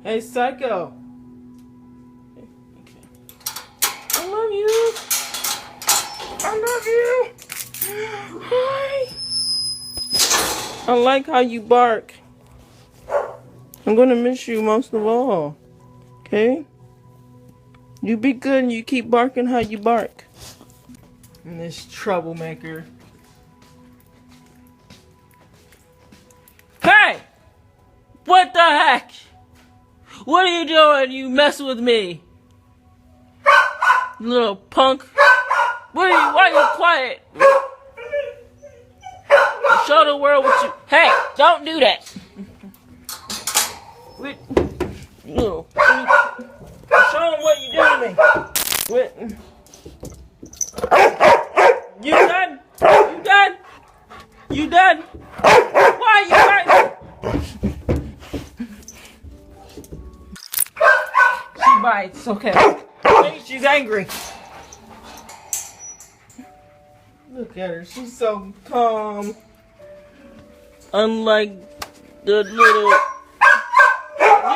Hey, Psycho. Okay. I love you. I love you. Hi. I like how you bark. I'm gonna miss you most of all. Okay? You be good and you keep barking how you bark. And this troublemaker. Hey! What the heck? What are you doing? You mess with me. You little punk. Why are you quiet? Show the world what you... Hey! Don't do that! Wait. No. Show them what you do to me. Wait. You done? You done? You done? Why are you biting? She bites, okay. Maybe she's angry. Look at her, she's so calm. Unlike the little...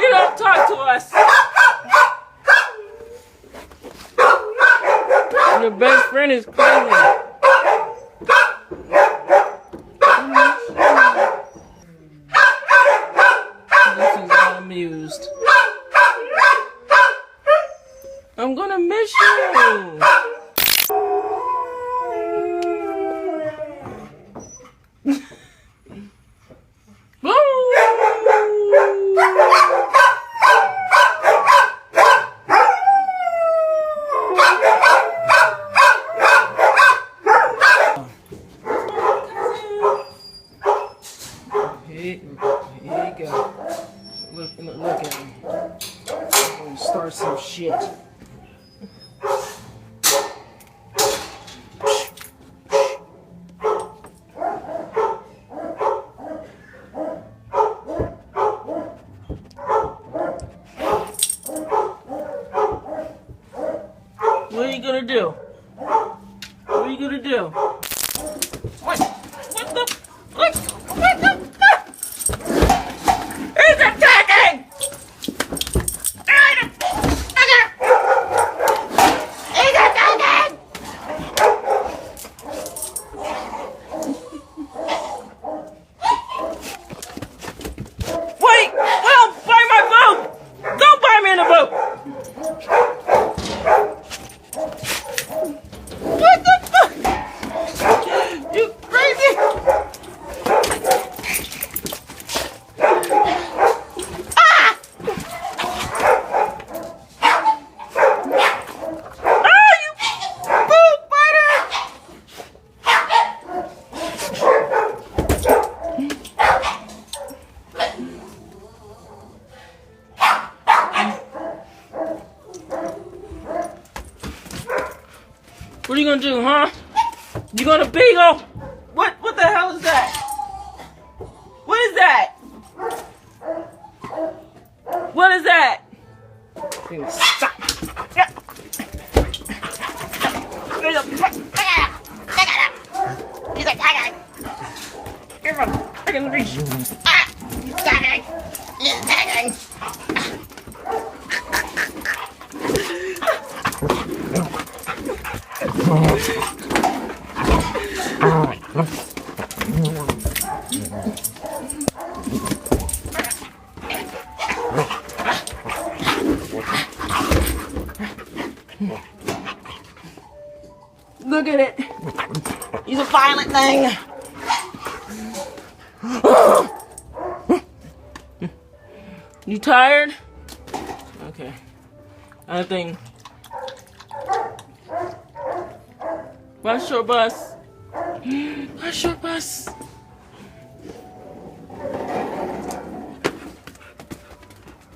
You don't talk to us! Your best friend is crazy. This is not amused. I'm gonna miss you! Here you go. Look at him. I'm gonna start some shit. What are you gonna do? What are you gonna do? What? What the? What the? He's attacking! He's attacking! Wait! Don't bite my boot! Don't bite me in the boot! What the fuck? You crazy? Ah! Ah, you boot butter! What are you gonna do, huh? You gonna beagle? What the hell is that? What is that? What is that? Stop. He's attacking. Give him. I can reach. Ah! He's attacking. He's attacking. Look at it. He's a violent thing. You tired? Okay. I think. Rush your bus. Rush your bus.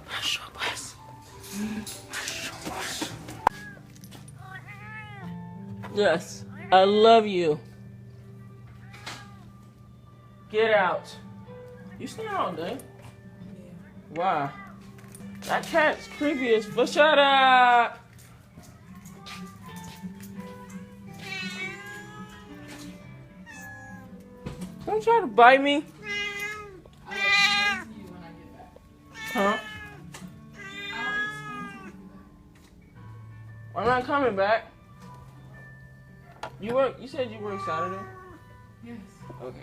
Rush your bus. Rush your bus. Yes, I love you. Get out. You stay all day? Why? That cat's creepy as fuck. Shut up! Don't try to bite me. Huh? I'm not coming back. You said you work Saturday? Yes. Okay.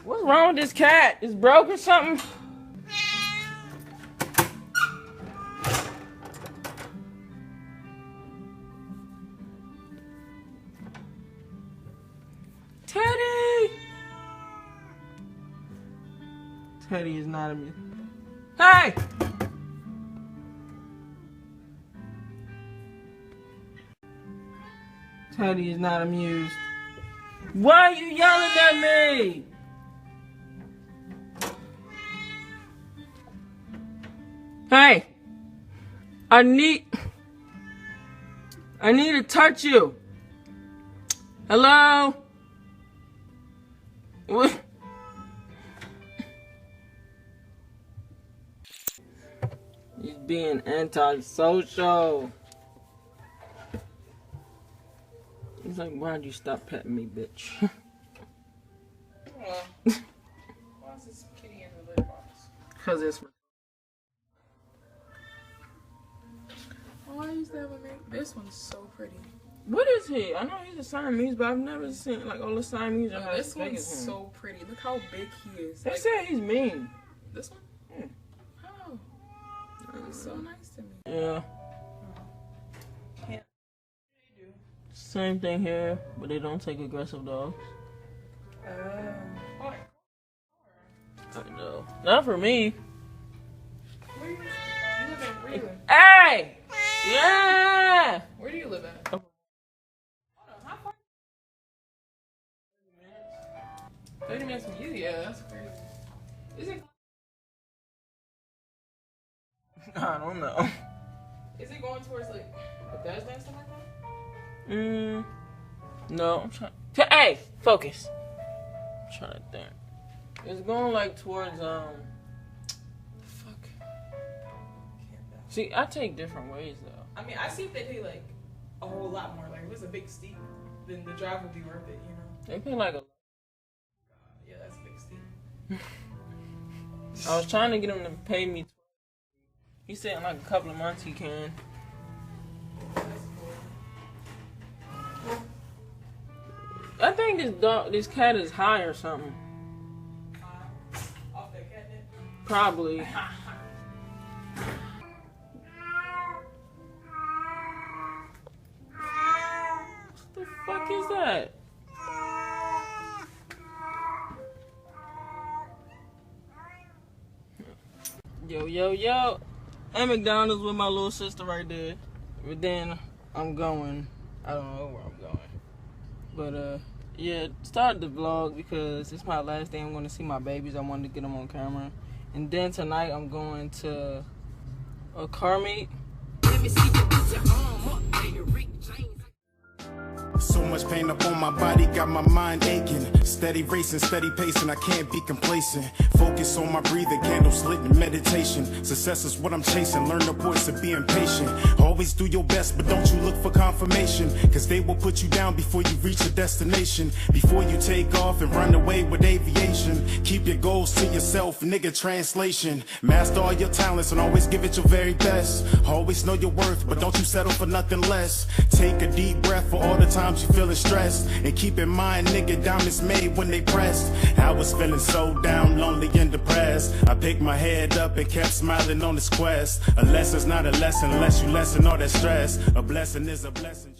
What's wrong with this cat? It's broke or something? Teddy! Teddy is not amused. Hey! Teddy is not amused. Why are you yelling at me? Hey! I need to touch you. Hello? What? He's being antisocial. He's like, why'd you stop petting me, bitch? Why is this kitty in the litter box? Cause it's. Oh, I used to have a make. This one's so pretty. What is he? I know he's a Siamese, but I've never seen like all the Siamese are Oh, as this big one's as him. so pretty. Look how big he is. They Like, said he's mean. this one? Yeah. Oh, he's so nice to me. Yeah. Yeah. Same thing here, but they don't take aggressive dogs. Oh. I know. Not for me. Where you live in Breland? Hey! Yeah! Where do you live at? Oh. Hold on, how far? 30 minutes from you? Yeah, that's crazy. Is it going towards like Bethesda and stuff like that? No, I'm trying. Hey, focus. I'm trying to think. It's going like towards Fuck. See, I take different ways though. I mean, I see if they pay like a whole lot more. Like if it's a big steep, then the drive would be worth it. You know? They pay like a. Yeah, that's a big steep. I was trying to get him to pay me. He said in like a couple of months he can. That's cool. I think this cat is high or something. Off that catnip. Probably. What the fuck is that? Yo. At McDonald's with my little sister right there. But then I'm going. I don't know where I'm going. But yeah, start the vlog because it's my last day I'm going to see my babies. I wanted to get them on camera. And then tonight I'm going to a car meet. Let me see you put your arm up, baby. Rick James. So much pain up on my body, got my mind aching. Steady racing, steady pacing, I can't be complacent. Focus on my breathing, candles lit in meditation. Success is what I'm chasing, learn the voice of being patient. Always do your best, but don't you look for confirmation. Cause they will put you down before you reach your destination. Before you take off and run away with aviation. Keep your goals to yourself, nigga, translation. Master all your talents and always give it your very best. Always know your worth, but don't you settle for nothing less. Take a deep breath for all the times you feeling stressed. And keep in mind, nigga, diamonds made when they pressed. I was feeling so down, lonely and depressed. I picked my head up and kept smiling on this quest. A lesson's not a lesson unless you lessen all that stress. A blessing is a blessing.